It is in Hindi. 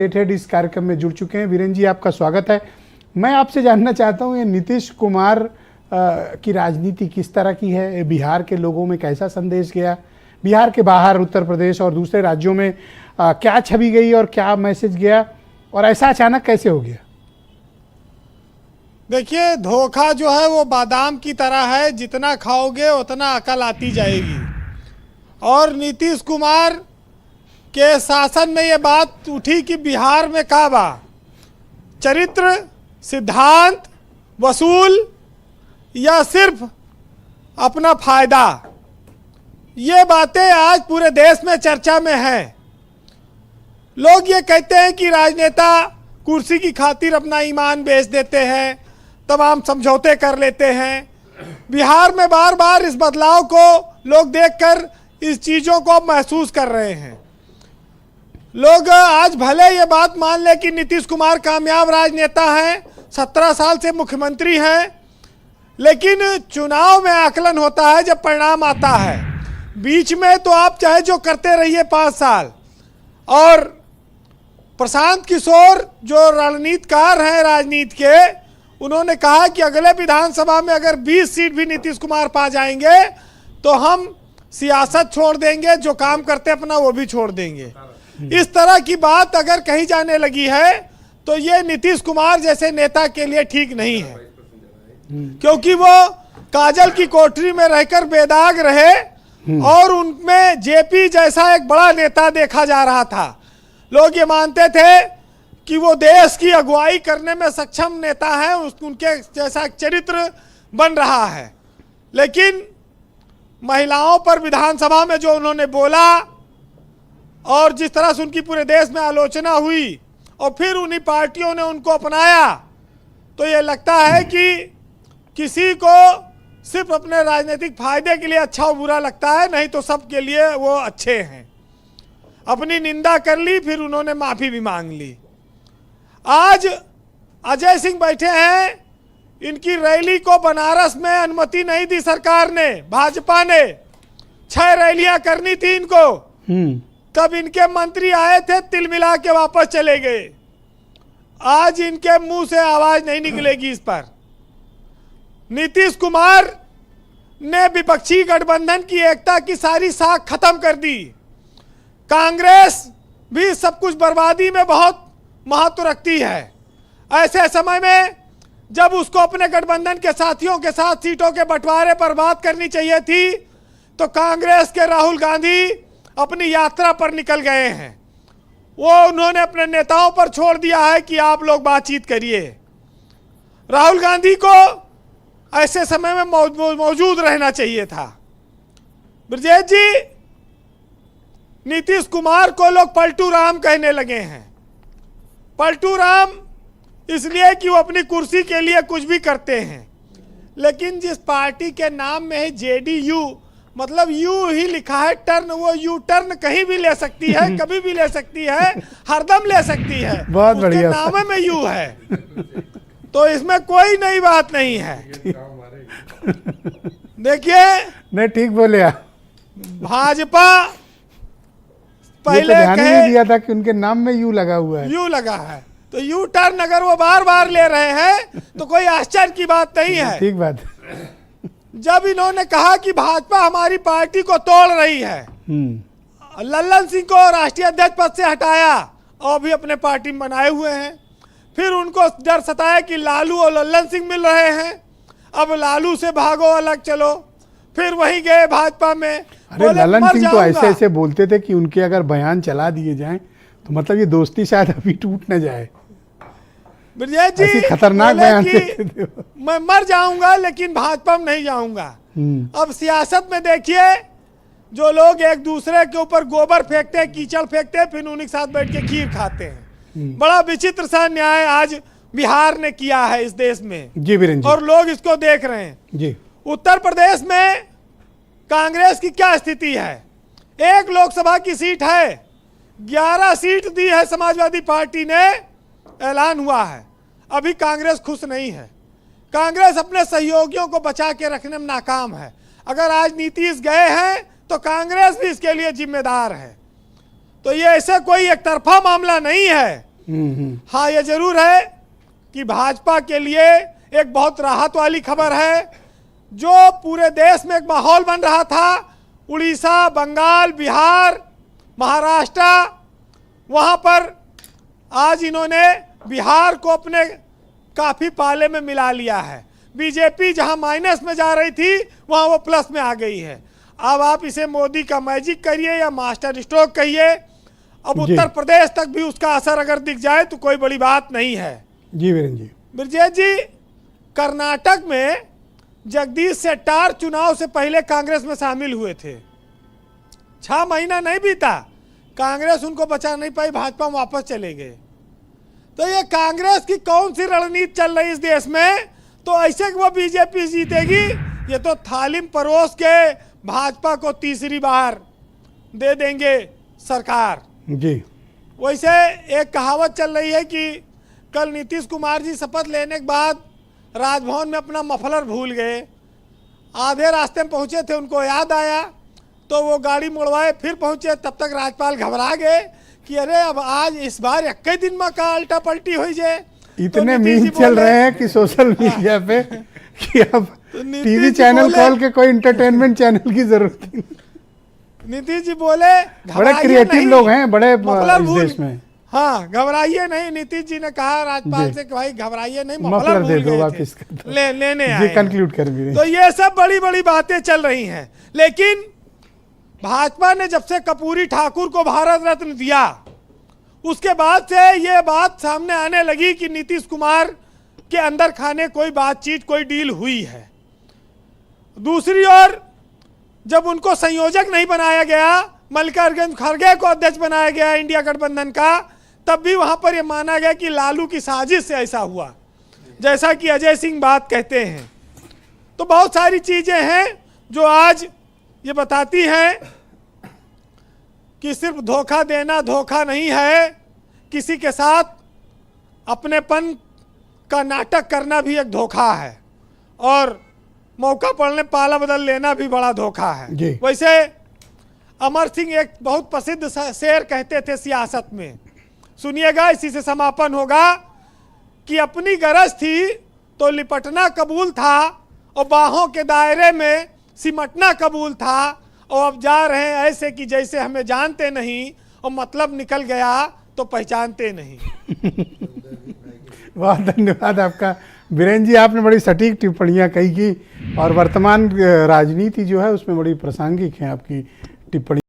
इस कार्यक्रम में जुड़ चुके हैं। वीरेंद्र जी, आपका स्वागत है। मैं आपसे जानना चाहता हूं, ये नीतीश कुमार की राजनीति किस तरह की है? बिहार के लोगों में कैसा संदेश गया? बिहार के बाहर उत्तर प्रदेश और दूसरे राज्यों में क्या छवि गई और क्या मैसेज गया, और ऐसा अचानक कैसे हो गया? देखिए, धोखा जो है वो बादाम की तरह है, जितना खाओगे उतना अकल आती जाएगी। और नीतीश कुमार के शासन में ये बात उठी कि बिहार में का बा चरित्र, सिद्धांत, वसूल या सिर्फ अपना फायदा, ये बातें आज पूरे देश में चर्चा में हैं। लोग ये कहते हैं कि राजनेता कुर्सी की खातिर अपना ईमान बेच देते हैं, तमाम समझौते कर लेते हैं। बिहार में बार बार इस बदलाव को लोग देखकर इस चीज़ों को महसूस कर रहे हैं। लोग आज भले ये बात मान ले कि नीतीश कुमार कामयाब राजनेता हैं, 17 साल से मुख्यमंत्री हैं, लेकिन चुनाव में आकलन होता है जब परिणाम आता है। बीच में तो आप चाहे जो करते रहिए 5 साल। और प्रशांत किशोर जो रणनीतिकार हैं राजनीति के, उन्होंने कहा कि अगले विधानसभा में अगर 20 सीट भी नीतीश कुमार पा जाएंगे तो हम सियासत छोड़ देंगे, जो काम करते अपना वो भी छोड़ देंगे। इस तरह की बात अगर कही जाने लगी है तो ये नीतीश कुमार जैसे नेता के लिए ठीक नहीं है, क्योंकि वो काजल की कोठरी में रहकर बेदाग रहे और उनमें जेपी जैसा एक बड़ा नेता देखा जा रहा था। लोग ये मानते थे कि वो देश की अगुवाई करने में सक्षम नेता है, उनके जैसा चरित्र बन रहा है। लेकिन महिलाओं पर विधानसभा में जो उन्होंने बोला और जिस तरह से उनकी पूरे देश में आलोचना हुई और फिर उन्हीं पार्टियों ने उनको अपनाया, तो ये लगता है कि किसी को सिर्फ अपने राजनीतिक फायदे के लिए अच्छा और बुरा लगता है, नहीं तो सबके लिए वो अच्छे हैं। अपनी निंदा कर ली, फिर उन्होंने माफ़ी भी मांग ली। आज अजय सिंह बैठे हैं, इनकी रैली को बनारस में अनुमति नहीं दी सरकार ने, भाजपा ने। 6 रैलियां करनी थी इनको, तब इनके मंत्री आए थे, तिल मिला के वापस चले गए। आज इनके मुंह से आवाज नहीं निकलेगी इस पर। नीतीश कुमार ने विपक्षी गठबंधन की एकता की सारी साख खत्म कर दी। कांग्रेस भी सब कुछ बर्बादी में बहुत महत्व रखती है। ऐसे समय में जब उसको अपने गठबंधन के साथियों के साथ सीटों के बंटवारे पर बात करनी चाहिए थी, तो कांग्रेस के राहुल गांधी अपनी यात्रा पर निकल गए हैं। वो उन्होंने अपने नेताओं पर छोड़ दिया है कि आप लोग बातचीत करिए। राहुल गांधी को ऐसे समय में मौजूद रहना चाहिए था। ब्रजेश जी, नीतीश कुमार को लोग पलटू राम कहने लगे हैं। पलटू राम इसलिए कि वो अपनी कुर्सी के लिए कुछ भी करते हैं, लेकिन जिस पार्टी के नाम में है जेडीयू, मतलब यू ही लिखा है, टर्न, वो यू टर्न कहीं भी ले सकती है, कभी भी ले सकती है, हरदम ले सकती है। बहुत बढ़िया, नाम में यू है, तो इसमें कोई नई बात नहीं है। देखिए, नहीं, ठीक बोले आप। भाजपा पहले ध्यान नहीं दिया था कि उनके नाम में यू लगा हुआ है। यू लगा है, तो यू टर्न अगर वो बार बार ले रहे हैं तो कोई आश्चर्य की बात नहीं है। ठीक बात। जब इन्होंने कहा कि भाजपा हमारी पार्टी को तोड़ रही है, लल्लन सिंह को राष्ट्रीय अध्यक्ष पद से हटाया और भी अपने पार्टी में बनाए हुए हैं। फिर उनको डर सताया कि लालू और लल्लन सिंह मिल रहे हैं, अब लालू से भागो, अलग चलो। फिर वही गए भाजपा में। अरे लल्लन सिंह तो ऐसे ऐसे बोलते थे कि उनके अगर बयान चला दिए जाएं तो मतलब ये दोस्ती शायद अभी टूट न जाए। ब्रजेश जी, खतरनाक बयान मैं मर जाऊंगा लेकिन भाजपा में नहीं जाऊंगा। अब सियासत में देखिए, जो लोग एक दूसरे के ऊपर गोबर फेंकते हैं, कीचड़ फेंकते हैं, फिर उन्हीं के साथ बैठ के खीर खाते हैं। बड़ा विचित्र सा न्याय आज बिहार ने किया है इस देश में जी वीरेंद्र, और लोग इसको देख रहे हैं जी। उत्तर प्रदेश में कांग्रेस की क्या स्थिति है? 1 लोकसभा की सीट है, 11 सीट दी है समाजवादी पार्टी ने, ऐलान हुआ है। अभी कांग्रेस खुश नहीं है। कांग्रेस अपने सहयोगियों को बचा के रखने में नाकाम है। अगर आज नीतीश गए हैं तो कांग्रेस भी इसके लिए जिम्मेदार है। तो ये ऐसे कोई एक तरफा मामला नहीं है हाँ, ये जरूर है कि भाजपा के लिए एक बहुत राहत वाली खबर है। जो पूरे देश में एक माहौल बन रहा था, उड़ीसा, बंगाल, बिहार, महाराष्ट्र, वहाँ पर आज इन्होंने बिहार को अपने काफ़ी पाले में मिला लिया है। बीजेपी जहाँ माइनस में जा रही थी, वहाँ वो प्लस में आ गई है। अब आप इसे मोदी का मैजिक करिए या मास्टर स्ट्रोक कहिए, अब उत्तर प्रदेश तक भी उसका असर अगर दिख जाए तो कोई बड़ी बात नहीं है। जी वीरेंद्र जी। ब्रजेश जी, कर्नाटक में जगदीश शेट्टार चुनाव से पहले कांग्रेस में शामिल हुए थे। 6 महीना नहीं बीता, कांग्रेस उनको बचा नहीं पाई, भाजपा में वापस चले गए। तो ये कांग्रेस की कौन सी रणनीति चल रही इस देश में? तो ऐसे कि वो बीजेपी जीतेगी, ये तो थाली में परोस के भाजपा को तीसरी बार दे देंगे सरकार जी। वैसे एक कहावत चल रही है कि कल नीतीश कुमार जी शपथ लेने के बाद राजभवन में अपना मफलर भूल गए। आधे रास्ते में पहुंचे थे, उनको याद आया तो वो गाड़ी मुड़वाए, फिर पहुंचे। तब तक राज्यपाल घबरा गए कि अरे अब आज इस बार 21 दिन में का उल्टा पलटी हो जाए। इतने मीम चल रहे हैं कि सोशल मीडिया पे कि अब टीवी चैनल खोल के कोई इंटरटेनमेंट चैनल की जरूरत नहीं। नीतीश जी बोले बड़े क्रिएटिव लोग हैं बड़े इस देश में। हाँ, घबराइए नहीं। नीतीश जी ने कहा राज्यपाल से कि भाई घबराइए नहीं, मफलर दे दो वापस लेने आए। कंक्लूड कर भी। तो ये सब बड़ी बड़ी बातें चल रही हैं, लेकिन भाजपा ने जब से कर्पूरी ठाकुर को भारत रत्न दिया, उसके बाद से ये बात सामने आने लगी कि नीतीश कुमार के अंदर खाने कोई बातचीत, कोई डील हुई है। दूसरी ओर जब उनको संयोजक नहीं बनाया गया, मल्लिकार्जुन खड़गे को अध्यक्ष बनाया गया इंडिया गठबंधन का, तब भी वहां पर यह माना गया कि लालू की साजिश से ऐसा हुआ, जैसा कि अजय सिंह बात कहते हैं। तो बहुत सारी चीजें हैं जो आज ये बताती हैं कि सिर्फ धोखा देना धोखा नहीं है, किसी के साथ अपनेपन का नाटक करना भी एक धोखा है, और मौका पड़ने पाला बदल लेना भी बड़ा धोखा है। वैसे अमर सिंह एक बहुत प्रसिद्ध शेर कहते थे सियासत में, सुनिएगा, इसी से समापन होगा, कि अपनी गरज थी तो लिपटना कबूल था और बाहों के दायरे में सिमटना कबूल था, और अब जा रहे हैं ऐसे कि जैसे हमें जानते नहीं और मतलब निकल गया तो पहचानते नहीं। बहुत धन्यवाद आपका वीरेंद्र जी, आपने बड़ी सटीक टिप्पणियां कही की और वर्तमान राजनीति जो है उसमें बड़ी प्रासंगिक है आपकी टिप्पणी।